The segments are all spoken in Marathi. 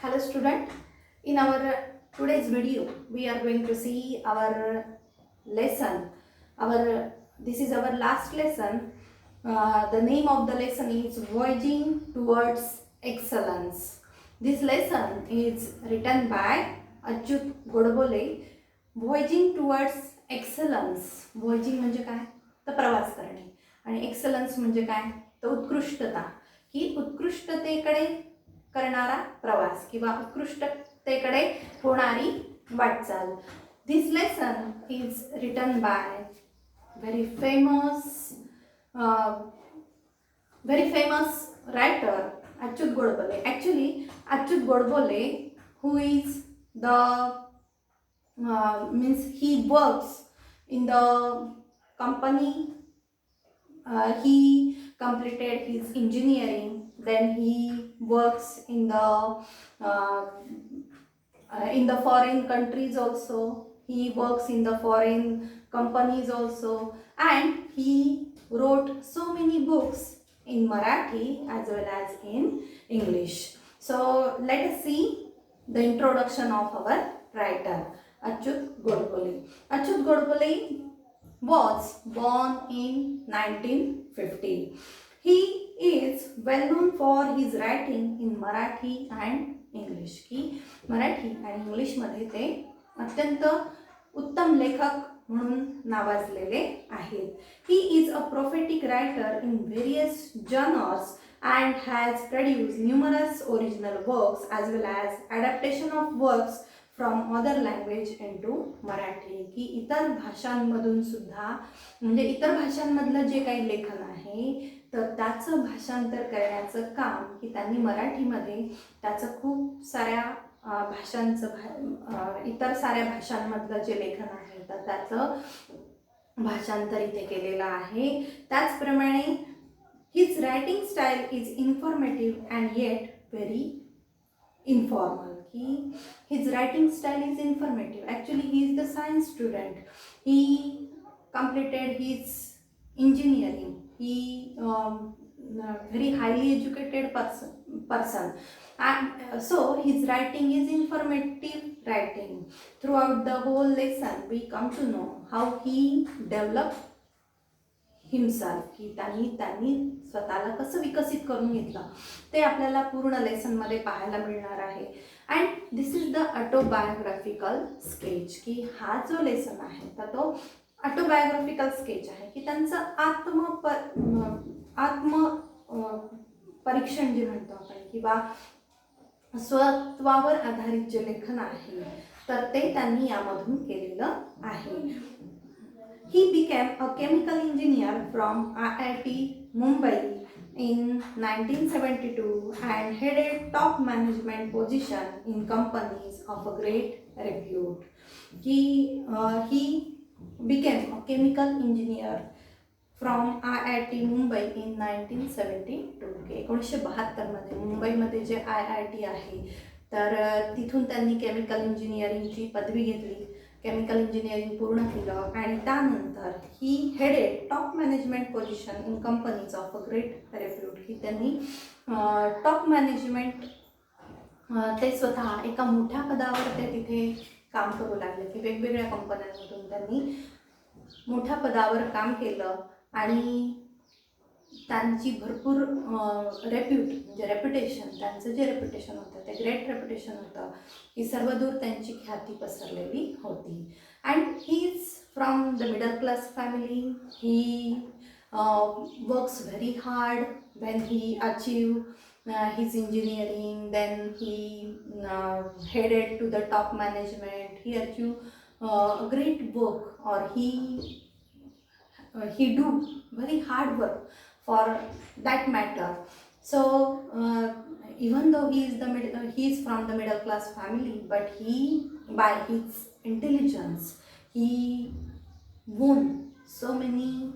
Hello student, in our today's video we are going to see our lesson. This is our last lesson. The name of the lesson is Voyaging Towards Excellence. This lesson is written by Achyut Godbole. Voyaging Towards Excellence. Voyaging म्हणजे काय? तर प्रवास करणे. आणि एक्सलन्स म्हणजे काय? तर उत्कृष्टता. की उत्कृष्टतेकडे करणारा प्रवास किंवा उत्कृष्टतेकडे होणारी वाटचाल. This lesson is written by very famous writer Achyut Godbole. Actually, Achyut Godbole, who is the means he works in the company. He completed his engineering, then he works in the foreign countries also. He works in the foreign companies also, and he wrote so many books in Marathi as well as in English. So let us see the introduction of our writer Achyut Godbole. Achyut Godbole was born in 1950. He is well known for his writing in Marathi and English. की मराठी आणि इंग्लिशमध्ये ते अत्यंत उत्तम लेखक म्हणून नावाजलेले आहेत. He is a prolific writer in various genres and has produced numerous original works as well as adaptation of works from other language into Marathi. की इतर भाषांमधून सुद्धा म्हणजे इतर भाषांमधलं जे काही लेखन आहे तर त्याचं भाषांतर करण्याचं काम की त्यांनी मराठीमध्ये त्याचं खूप साऱ्या भाषांचं इतर साऱ्या भाषांमधलं जे लेखन आहे तर त्याचं भाषांतर इथे केलेलं आहे. त्याचप्रमाणे his writing style is informative and eight very informal. His writing style is informative. Actually, he is the science student. He completed his engineering. He very highly educated person. And so his writing is informative writing. Throughout the whole lesson, we come to know how he developed himself. की त्यांनी स्वतःला कसं विकसित करून घेतलं ते आपल्याला पूर्ण लेसनमध्ये पाहायला मिळणार आहे. And this is the autobiographical sketch. की हा जो लेसन आहे तर तो ऑटोबायोग्राफिकल स्केच आहे की त्यांचं आत्म परीक्षण जे म्हणतो आपण किंवा स्वत्वावर आधारित जे लेखन आहे तर ते त्यांनी यामधून केलेलं आहे. He became a chemical engineer from IIT Mumbai in 1972 and headed top management position in companies of a great repute. He became a chemical engineer from IIT Mumbai in 1972. 1972 मध्ये मुंबईमध्ये जे IIT आहे तर तिथून त्यांनी केमिकल इंजिनिअरिंगची पदवी घेतली. केमिकल इंजिनिअरिंग पूर्ण केलं आणि त्यानंतर he headed top management position in companies of a great repute. की त्यांनी टॉप मॅनेजमेंट ते स्वतः एका मोठ्या पदावर ते तिथे काम करू लागले. की वेगवेगळ्या कंपन्यांमधून त्यांनी मोठ्या पदावर काम केलं आणि त्यांची भरपूर रेप्यूट म्हणजे रेप्युटेशन त्यांचं जे रेप्युटेशन होतं ते ग्रेट रेप्युटेशन होतं की सर्वदूर त्यांची ख्याती पसरलेली होती. And he is from the middle class family. He works very hard when he achieve his engineering, then he headed to the top management. He achieved a great work, or he do very hard work for that matter. So even though he is from the middle class family, but he by his intelligence he won so many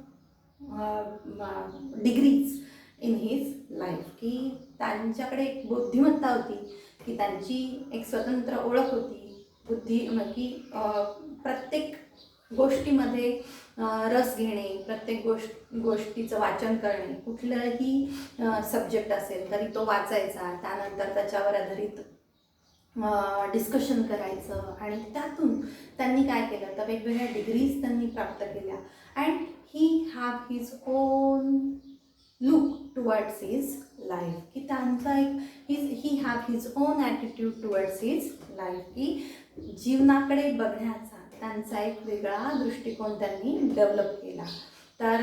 degrees in his life. की त्यांच्याकडे एक बुद्धिमत्ता होती की त्यांची एक स्वतंत्र ओळख होती. की प्रत्येक गोष्टीमध्ये रस घेणे, प्रत्येक गोष्टीचं वाचन करणे, कुठलंही सब्जेक्ट असेल तरी तो वाचायचा, त्यानंतर त्याच्यावर आधारित डिस्कशन करायचं आणि त्यातून त्यांनी काय केलं तर वेगवेगळ्या डिग्रीज त्यांनी प्राप्त केल्या. And he have his on look towards his life, की त्यांचा एक he have his on attitude towards his life, की जीवनाकडे बघण्याचा त्यांचा एक वेगळा दृष्टिकोन त्यांनी डेव्हलप केला. तर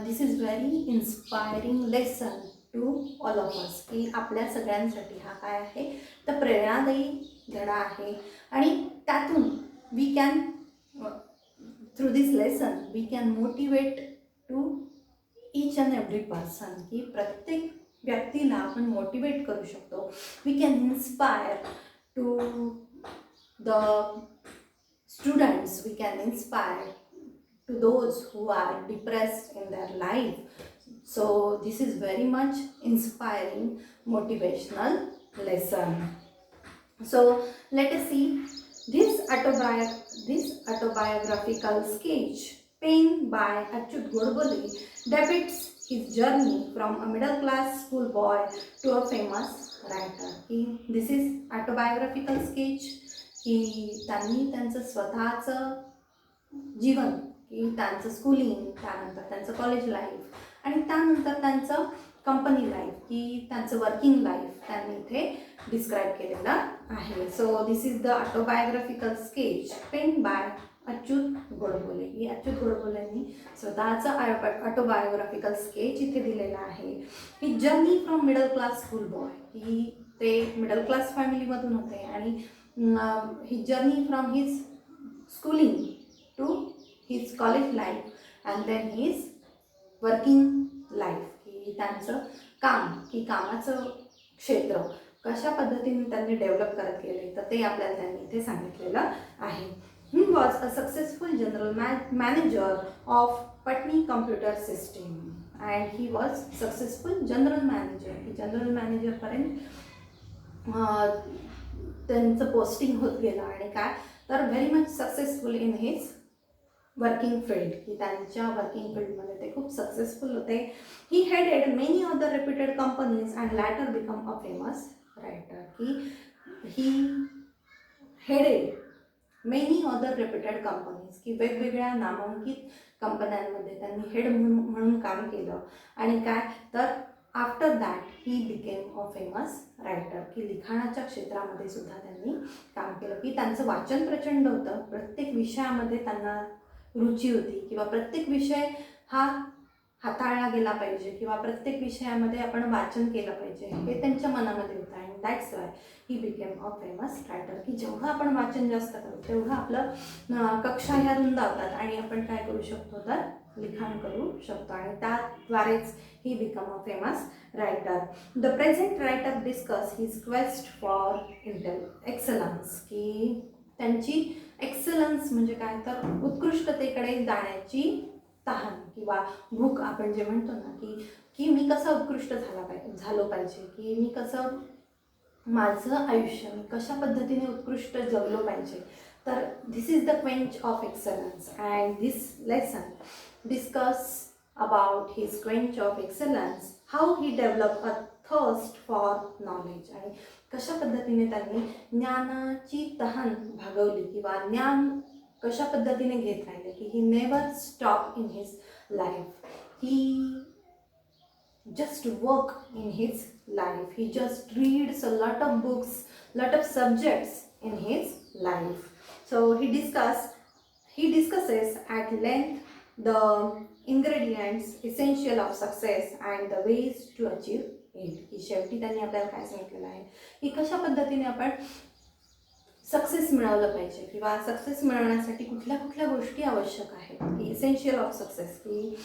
this is very inspiring lesson to all of us, की आपल्या सगळ्यांसाठी हा काय आहे तर प्रेरणादायी धडा आहे. आणि त्यातून we can through this lesson we can motivate to each and every person, की प्रत्येक व्यक्तीला आपण मोटिवेट करू शकतो. We can inspire to the students, we can inspire to those who are depressed in their life. So this is very much inspiring motivational lesson. So let us see this autobiographical sketch penned by Achyut Godbole depicts his journey from a middle class schoolboy to a famous writer. This is autobiographical sketch, की त्यांनी त्यांचं स्वतःचं जीवन, की त्यांचं स्कूलिंग, त्यानंतर त्यांचं कॉलेज लाईफ आणि त्यानंतर त्यांचं कंपनी लाईफ, की त्यांचं वर्किंग लाईफ त्यांनी इथे डिस्क्राईब केलेलं आहे. So this is the autobiographical sketch pen by Achyut Godbole. ही अच्युत गोडबोलेंनी स्वतःचं ऑटोबायोग्राफिकल स्केच इथे दिलेलं आहे. ही journey from middle class school boy, की ते मिडल क्लास फॅमिलीमधून होते आणि ही journey from his schooling to his college life and then his working life, की त्यांचं काम, की कामाचं क्षेत्र कशा पद्धतीने त्यांनी डेव्हलप करत गेले तर ते आपल्याला त्यांनी इथे सांगितलेलं आहे. He was a successful general manager of Patni computer system and he was successful general manager, की जनरल मॅनेजरपर्यंत त्यांचं पोस्टिंग होत गेलं आणि काय तर very much successful in his working field, की त्यांच्या वर्किंग फील्डमध्ये ते खूप सक्सेसफुल होते. He headed many other reputed companies and later become a famous writer, की he headed many other reputed companies, की वेगवेगळ्या नामांकित कंपन्यांमध्ये त्यांनी हेड म्हणून काम केलं आणि काय तर after that he became a famous writer, की लिखाणाच्या क्षेत्रामध्ये सुद्धा त्यांनी काम केलं, की त्यांचं वाचन प्रचंड होतं. प्रत्येक विषयामध्ये त्यांना रुची होती, किंवा प्रत्येक विषय हा हाताळला गेला पाहिजे, किंवा प्रत्येक विषयामध्ये आपण वाचन केलं पाहिजे हे त्यांच्या मनामध्ये होतं. And that's why he became a famous writer, की जेवढं आपण वाचन जास्त करू तेवढं आपलं कक्षा ह्या रुंदावतात आणि आपण काय करू शकतो तर लिखाण करू शकतो आणि त्याद्वारेच he become a famous writer. The present writer discuss his quest for excellence, की त्यांची एक्सलन्स म्हणजे काय तर उत्कृष्टतेकडे जाण्याची तहान किंवा भूक आपण जे म्हणतो ना, की मी कसं उत्कृष्ट झालो पाहिजे, की मी कसं माझं आयुष्य मी कशा पद्धतीने उत्कृष्ट जगलो पाहिजे. तर this is the quench of excellence and this lesson discuss about his quench of excellence, how he develop a thirst for knowledge, आणि कशा पद्धतीने त्यांनी ज्ञानाची तहान भागवली किंवा ज्ञान कशा पद्धतीने घेत राहिले, की he never stop in his life, he just work in his life, he just reads a lot of books, lot of subjects in his life. So he discusses at length the ingredients essential of success and the ways to achieve it, की शेवटी त्यांनी आपल्याला काय सांगितलेलं आहे की कशा पद्धतीने आपण सक्सेस मिळवलं पाहिजे, किंवा सक्सेस मिळवण्यासाठी कुठल्या कुठल्या गोष्टी आवश्यक आहेत, की इसेन्शियल ऑफ सक्सेस, की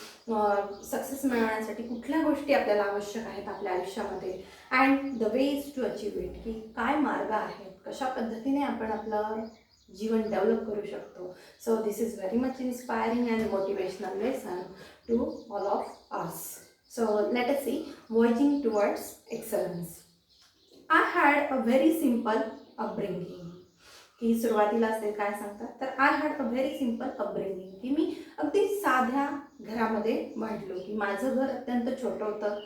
सक्सेस मिळवण्यासाठी कुठल्या गोष्टी आपल्याला आवश्यक आहेत आपल्या आयुष्यामध्ये, and the ways to achieve it, की काय मार्ग आहेत, कशा पद्धतीने आपण आपलं जीवन डेव्हलप करू शकतो. So this is very much inspiring and motivational lesson to all of us. So let us see voyaging towards excellence. I had a very simple upbringing, की सुरुवातीला असेल काय सांगतात तर I had a very simple upbringing, की मी अगदी साध्या घरामध्ये वाढलो, की माझं घर अत्यंत छोटं होतं,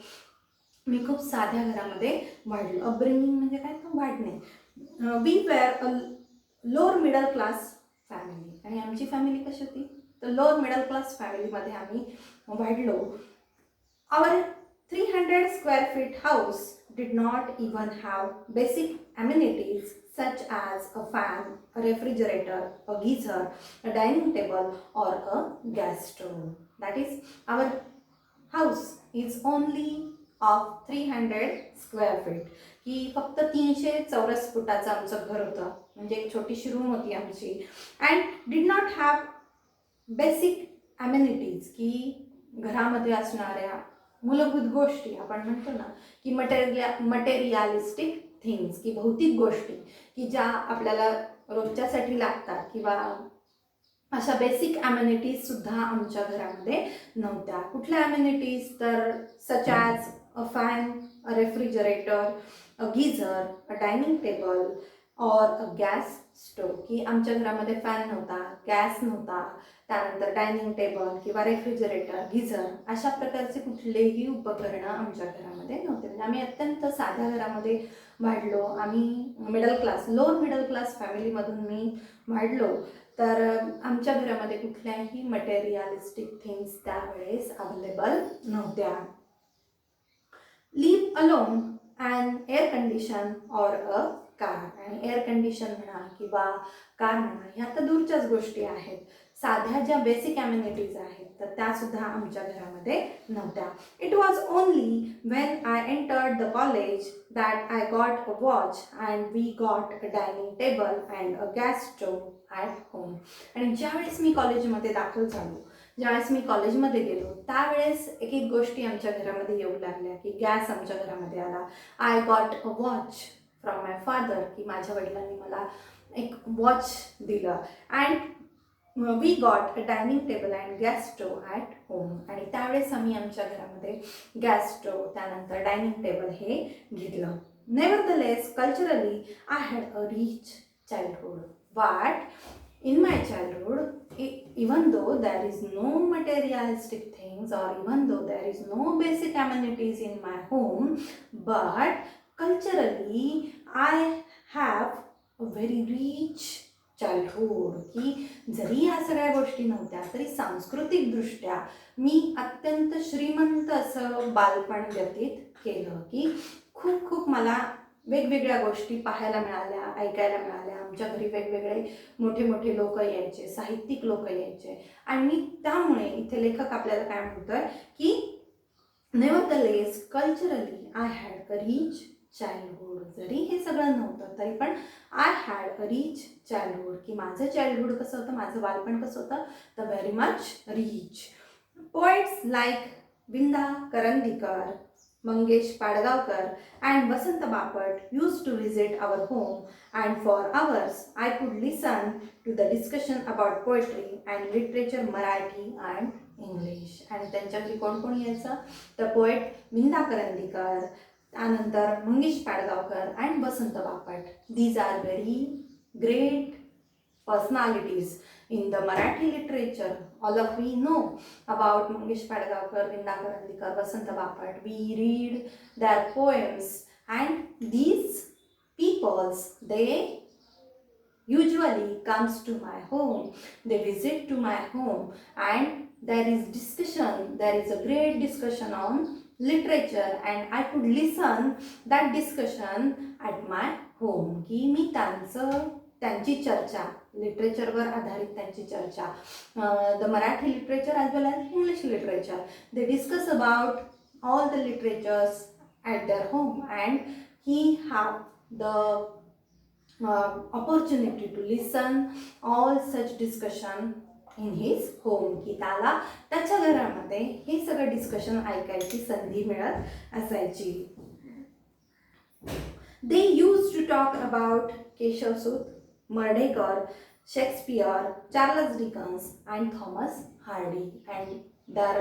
मी खूप साध्या घरामध्ये वाढलो. अपब्रिंगिंग म्हणजे काय तर वाढणे, we were a lower middle class family. आणि आमची फॅमिली कशी होती, तर लोअर मिडल क्लास फॅमिलीमध्ये आम्ही वाढलो. आवर 300 square feet house did not even have basic amenities such as a fan, a refrigerator, a geyser, a dining table, or a gas stove. That is, our house is only of 300 square feet. की फक्त 300 चौरस फुटाचं आमचं घर होतं, म्हणजे एक छोटीशी रूम होती आमची. And did not have basic amenities, की घरामध्ये असणाऱ्या मूलभूत गोष्टी, आपण म्हणतो ना की मटेरियालिस्टिक थिंग्स, की भौतिक गोष्टी की ज्या आपल्याला रोजच्यासाठी लागतात, किंवा अशा बेसिक ॲम्युनिटीज सुद्धा आमच्या घरामध्ये नव्हत्या. कुठल्या ॲम्युनिटीज, तर such as a fan, a refrigerator, a geyser, a dining table, और अ गॅस स्टोव, की आमच्या घरामध्ये फॅन नव्हता, गॅस नव्हता, त्यानंतर डायनिंग टेबल किंवा रेफ्रिजरेटर, गीझर अशा प्रकारचे कुठलेही उपकरणं आमच्या घरामध्ये नव्हते. म्हणजे आम्ही अत्यंत साध्या घरामध्ये वाढलो. आम्ही लोअर मिडल क्लास फॅमिलीमधून मी वाढलो. तर आमच्या घरामध्ये कुठल्याही मटेरियालिस्टिक थिंग्स त्यावेळेस अवेलेबल नव्हत्या. Leave alone and air condition or a car. आणि एअर कंडिशन म्हणा किंवा कार म्हणा, ह्या तर दूरच्याच गोष्टी आहेत. साध्या ज्या बेसिक ॲम्युनिटीज आहेत तर त्यासुद्धा आमच्या घरामध्ये नव्हत्या. It was only when I entered the college that I got a watch and we got a dining table and a gas stove at home. आणि ज्यावेळेस मी कॉलेजमध्ये दाखल झालो, ज्यावेळेस मी कॉलेजमध्ये गेलो, त्यावेळेस एक एक गोष्टी आमच्या घरामध्ये येऊ लागल्या, की गॅस आमच्या घरामध्ये आला. I got a watch from my father, की माझ्या वडिलांनी मला एक वॉच दिलं. And we got a dining table and gas stove at home. आणि त्यावेळेस आम्ही आमच्या घरामध्ये गॅस स्टोव, त्यानंतर डायनिंग टेबल हे घेतलं. Nevertheless culturally I had a rich childhood. But in my childhood, even though there is no materialistic things, or even though there is no basic amenities in my home, but culturally I have a very rich childhood. की जरी ह्या सगळ्या गोष्टी नव्हत्या तरी सांस्कृतिकदृष्ट्या मी अत्यंत श्रीमंत असं बालपण व्यतीत केलं. की खूप खूप मला वेगवेगळ्या गोष्टी पाहायला मिळाल्या, ऐकायला मिळाल्या. आमच्या घरी वेगवेगळे मोठे मोठे लोक यायचे, साहित्यिक लोक यायचे. आणि त्यामुळे इथे लेखक आपल्याला काय म्हणतोय, की nevertheless culturally I had a rich childhood. जरी हे सगळं नव्हतं तरी पण I had a rich childhood, की माझं चाइल्डहुड कसं होतं, माझं बालपण कसं होतं, तर very much rich. Poets like Vinda Karandikar, Mangesh Padgaonkar and Vasant Bapat used to visit our home, and for hours I could listen to the discussion about poetry and literature, Marathi and English. आणि त्यांच्याकडे कोण कोण यायचं, तर पोएट विंदा करंदीकर, त्यानंतर Mangesh Padgaonkar and Vasant Bapat. These are very great personalities in the Marathi literature. All of we know about Mangesh Padgaonkar, Vinda Karandikar, Vasant Bapat. We read their poems, and these peoples, they usually comes to my home, they visit to my home, and there is discussion, there is a great discussion on literature, and I could listen that discussion at my home. की मी त्यांची चर्चा, लिटरेचरवर आधारित त्यांची चर्चा, the Marathi literature as well as English literature, they discuss about all the literatures at there home, and he have the opportunity to listen all such discussion in his home. की त्याला त्याच्या घरामध्ये हे सगळं डिस्कशन ऐकायची संधी मिळत असायची. They used to talk about Keshav Sut, Merdekar, Shakespeare, Charles Dickens and Thomas Hardy, and their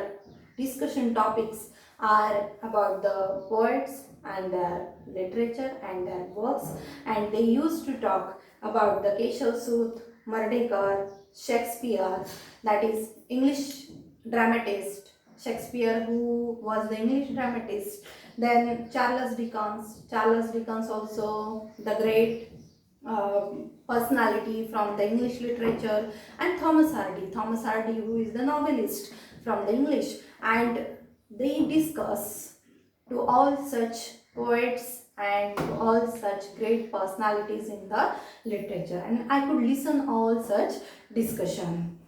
discussion topics are about the poets and their literature and their works, and they used to talk about the Keshav Sut, Merdekar, Shakespeare, that is English dramatist, Shakespeare, who was the English dramatist. Then Charles Dickens also the great personality from the English literature, and Thomas Hardy. Thomas Hardy, who is the novelist from the English, and they discuss to all such poets and to all such great personalities in the literature, and I could listen all such discussion.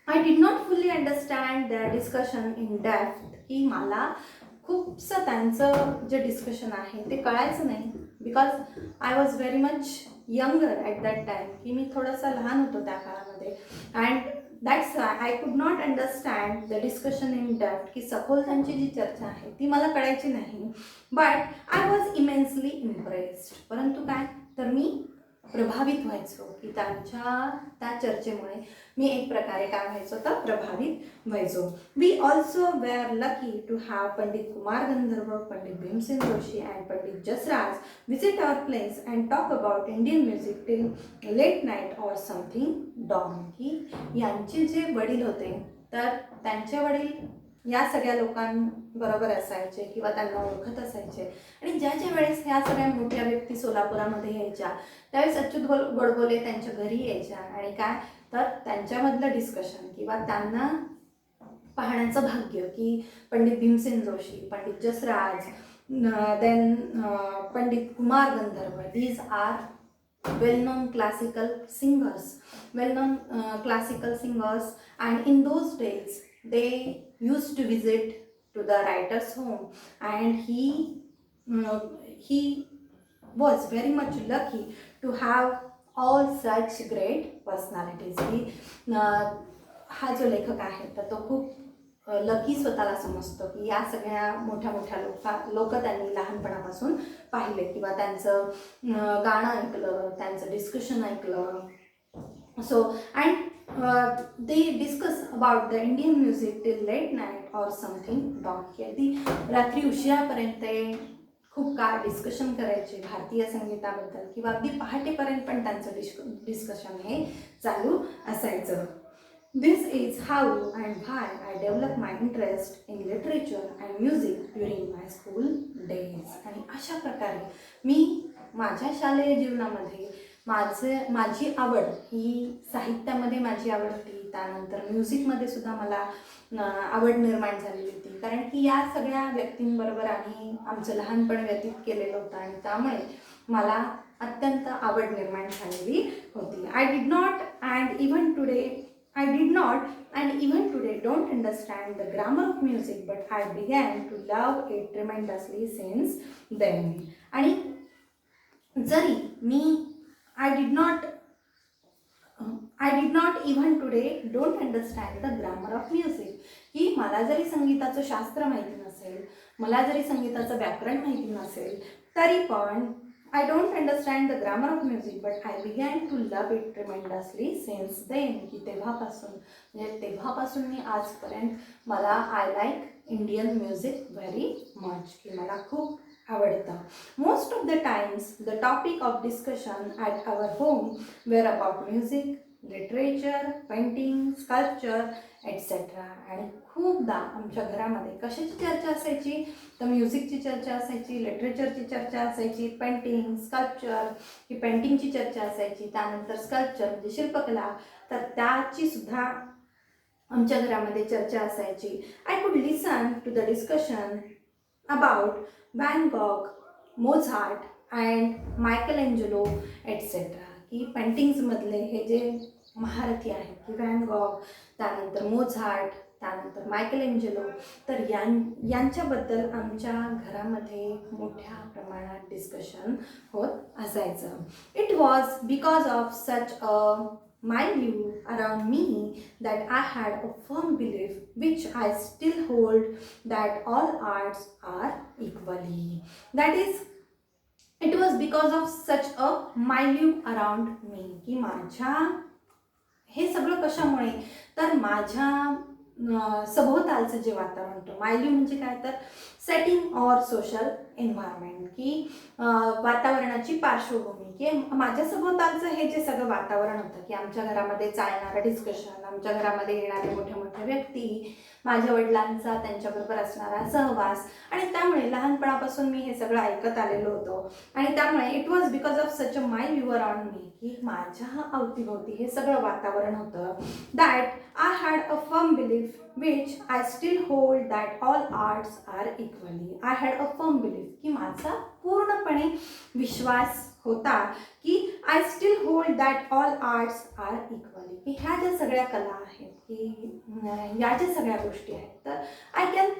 I did not fully understand their discussion in depth, की मला खूपसं त्यांचं जे डिस्कशन आहे ते कळायचं नाही, because I was very much younger at that time, की मी थोडंसं लहान होतो त्या काळामध्ये, and that's I could not understand the discussion in depth, की सखोल त्यांची जी चर्चा आहे ती मला कळायची नाही, but I was immensely impressed. परंतु काय तर मी प्रभावित व्हायचो, की त्या चर्चेमुळे मी एक प्रकारे काय व्हायचो तर प्रभावित व्हायचो. We also were lucky to have Pandit Kumar Gandharva, Pandit Bhimsen Joshi and Pandit Jasraj visit our place and talk about Indian music till late night or something dawn. की यांचे जे वडील होते तर त्यांचे वडील या सगळ्या लोकांबरोबर असायचे किंवा त्यांना ओळखत असायचे, आणि ज्या ज्या वेळेस ह्या सगळ्या मोठ्या व्यक्ती सोलापुरामध्ये यायच्या त्यावेळेस अच्युत गोडबोले त्यांच्या घरी यायच्या, आणि काय तर त्यांच्यामधलं डिस्कशन किंवा त्यांना पाहण्याचं भाग्य, की Pandit Bhimsen Joshi, Pandit Jasraj, then Pandit Kumar Gandharva, these are well-known classical singers, and in those days they used to visit to the writer's home, and he was very much lucky to have all such great personalities. हा जो लेखक आहे तर तो खूप लकी स्वतःला समजतो, की या सगळ्या मोठ्या मोठ्या लोक त्यांनी लहानपणापासून पाहिले किंवा त्यांचं गाणं ऐकलं, त्यांचं डिस्कशन ऐकलं. So and they discuss about the Indian music till late night or something dawn. की अगदी रात्री उशिरापर्यंत खूप काळ डिस्कशन करायचे भारतीय संगीताबद्दल, किंवा अगदी पहाटेपर्यंत पण त्यांचं डिस्कशन हे चालू असायचं. This is how and why I developed my interest in literature and music during my school days. आणि अशा प्रकारे मी माझ्या शालेय जीवनामध्ये माझी आवड ही साहित्यामध्ये माझी आवड होती, त्यानंतर म्युझिकमध्ये सुद्धा मला आवड निर्माण झालेली होती, कारण की या सगळ्या व्यक्तींबरोबर आम्ही आमचं लहानपण व्यतीत केलेलं होतं, आणि त्यामुळे मला अत्यंत आवड निर्माण झालेली होती. I did not and even today don't understand the grammar of music, but I began to love it tremendously since then. आणि जरी मी I did not even today don't understand the grammar of music, की मला जरी संगीताचं शास्त्र माहिती नसेल, मला जरी संगीताचं व्याकरण माहिती नसेल, तरी पण I don't understand the grammar of music, but I began to love it tremendously since then. की तेव्हापासून मी आजपर्यंत मला I like Indian music very much, की मला खूप आवडतं. Most of the times the topic of discussion at our home were about music, literature, painting, sculpture, etc. आणि खूपदा आमच्या घरामध्ये कशाची चर्चा असायची तर म्युझिकची चर्चा असायची, लिटरेचरची चर्चा असायची, पेंटिंग, स्कल्पचर ही पेंटिंगची चर्चा असायची, त्यानंतर स्कल्पचर म्हणजे शिल्पकला तर त्याची सुद्धा आमच्या घरामध्ये चर्चा असायची. I could listen to the discussion about Van Gogh, Mozart and Michelangelo etcetera. की पेंटिंग्समधले हे जे महारथी आहेत की वॅन गॉग, त्यानंतर मोझार्ट, त्यानंतर मायकलएंजेलो, तर यांच्याबद्दल आमच्या घरामध्ये मोठ्या प्रमाणात डिस्कशन होत असायचं. It was because of such my view around me that I had a firm belief, which I still hold, that all arts are equally. That is, it was because of such a my view around me, की माझ्या हे सगळं कशामुळे तर माझ्या सभोवतालचं जे वातावरण होतं. मायल्यू म्हणजे काय तर सेटिंग ऑर सोशल एन्व्हायरमेंट, की वातावरणाची पार्श्वभूमी की माझ्या सभोवतालचं हे जे सगळं वातावरण होतं, की आमच्या घरामध्ये चालणारं डिस्कशन, आमच्या घरामध्ये येणारे मोठ्या मोठ्या व्यक्ती, माझ्या वडिलांचा त्यांच्याबरोबर असणारा सहवास, आणि त्यामुळे लहानपणापासून मी हे सगळं ऐकत आलेलो होतो. आणि त्यामुळे it was because of such a mind your on me, की माझ्या अवतीभोवती हे सगळं वातावरण होतं, that I had a firm belief which I still hold that all arts are equally. I had a firm belief की माझा पूर्णपणे विश्वास होता की I still hold that all arts are equally, की ह्या ज्या सगळ्या कला आहेत, की या ज्या सगळ्या गोष्टी आहेत, तर I can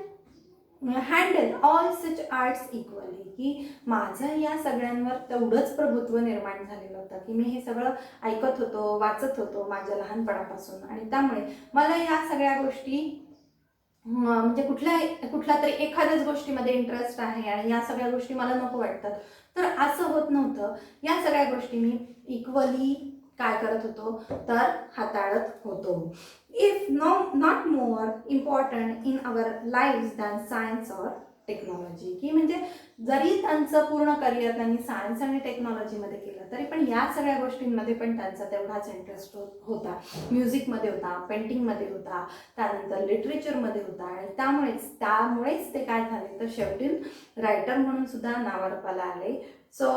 handle all such arts equally, की माझं या सगळ्यांवर तेवढंच प्रभुत्व निर्माण झालेलं होतं की मी हे सगळं ऐकत होतो, वाचत होतो माझ्या लहानपणापासून. आणि त्यामुळे मला या सगळ्या गोष्टी म्हणजे कुठल्या तरी एखाद्याच गोष्टीमध्ये इंटरेस्ट आहे आणि या सगळ्या गोष्टी मला नको वाटतात, तर असं होत नव्हतं. या सगळ्या गोष्टी मी इक्वली काय करत होतो, तर हाताळत होतो. If not more important in our lives than science और टेक्नॉलॉजी, की म्हणजे जरी त्यांचं पूर्ण करिअर त्यांनी सायन्स आणि टेक्नॉलॉजीमध्ये केलं, तरी पण या सगळ्या गोष्टींमध्ये पण त्यांचा तेवढाच इंटरेस्ट होता. म्युझिकमध्ये होता, पेंटिंगमध्ये होता, त्यानंतर लिटरेचरमध्ये होता. आणि त्यामुळेच ते काय झाले, तर शेवटी रायटर म्हणून सुद्धा नावारूपाला आले. So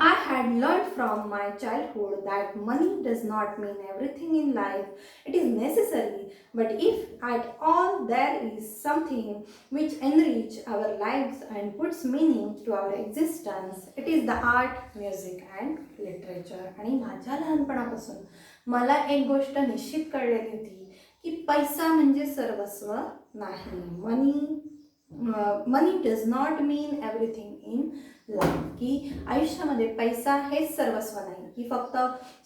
I had learned from my childhood that money does not mean everything in life. It is necessary, but if at all there is something which enrich our lives and puts meaning to our existence, it is the art, music and literature. आणि माझ्या लहानपणापासून मला एक गोष्ट निश्चित कळलेली होती की पैसा म्हणजे सर्वस्व नाही. Money does not mean everything in life, की आयुष्यामध्ये पैसा हेच सर्वस्व नाही, की फक्त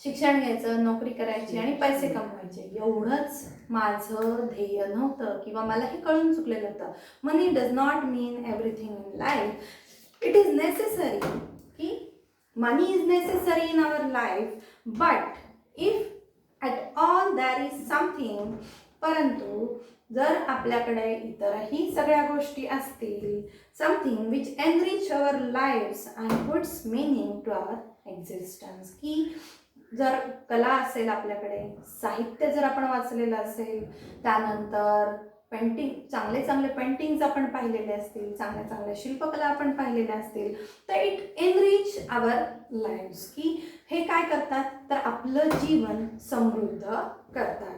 शिक्षण घ्यायचं, नोकरी करायची आणि पैसे कमवायचे एवढंच माझं ध्येय नव्हतं, किंवा मला हे कळून चुकलेलं होतं. Money does not mean everything in life. It is necessary, की money is necessary in our life, but if at all there is something, परंतु जर आपल्याकडे इतरही सगळ्या गोष्टी असतील, something which enrich our lives and puts meaning to our existence, की जर कला असेल आपल्याकडे, साहित्य जर आपण वाचलेलं असेल, त्यानंतर चांगले चांगले पेंटिंग्स आपण पाहिलेले असतील, चांगल्या शिल्पकला आपण पाहिलेल्या असतील, तर इट एनरिच आवर लाईव्स, की हे काय करतात, तर आपलं जीवन समृद्ध करतात.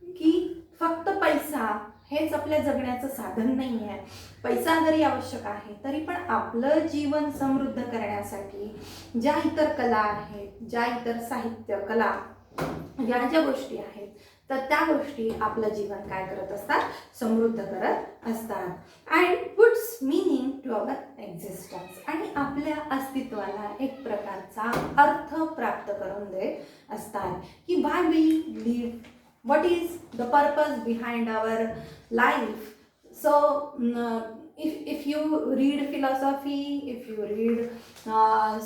की फक्त पैसा हेच आपल्या जगण्याचं साधन नाही आहे. पैसा जरी आवश्यक आहे, तरी पण आपलं जीवन समृद्ध करण्यासाठी ज्या इतर कला आहेत, ज्या इतर साहित्य, कला या ज्या गोष्टी आहेत, तर त्या गोष्टी आपलं जीवन काय करत असतात, समृद्ध करत असतात. And puts meaning to our existence, आणि आपल्या अस्तित्वाला एक प्रकारचा अर्थ प्राप्त करून देत असतात, की why we live, what is the purpose behind our life. So if you read philosophy, if you read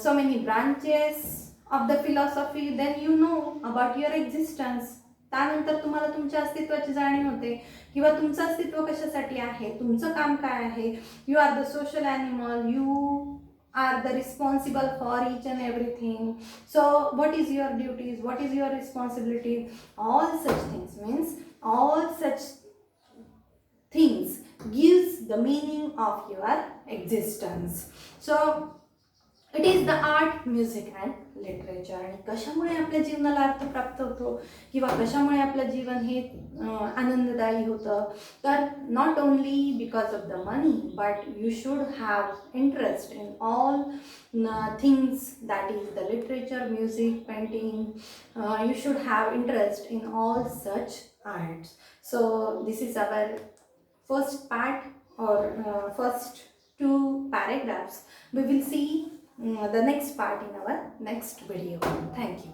so many branches of the philosophy, then you know about your existence. त्यानंतर तुम्हाला तुमच्या अस्तित्वाची जाणीव होते, किंवा तुमचं अस्तित्व कशासाठी आहे, तुमचं काम काय आहे. You are the social animal, you are the responsible for each and everything. So what is your duties, what is your responsibility, all such things means all such things gives the meaning of your existence. So it is the art, music and literature. आणि कशामुळे आपल्या जीवनाला अर्थ प्राप्त होतो, किंवा कशामुळे आपलं जीवन हे आनंददायी होतं, तर not only because of the money, but you should have interest in all things, that is the literature, music, painting. You should have interest in all such arts. So this is our first part, or first 2 paragraphs. We will see the next part in our next video. Thank you.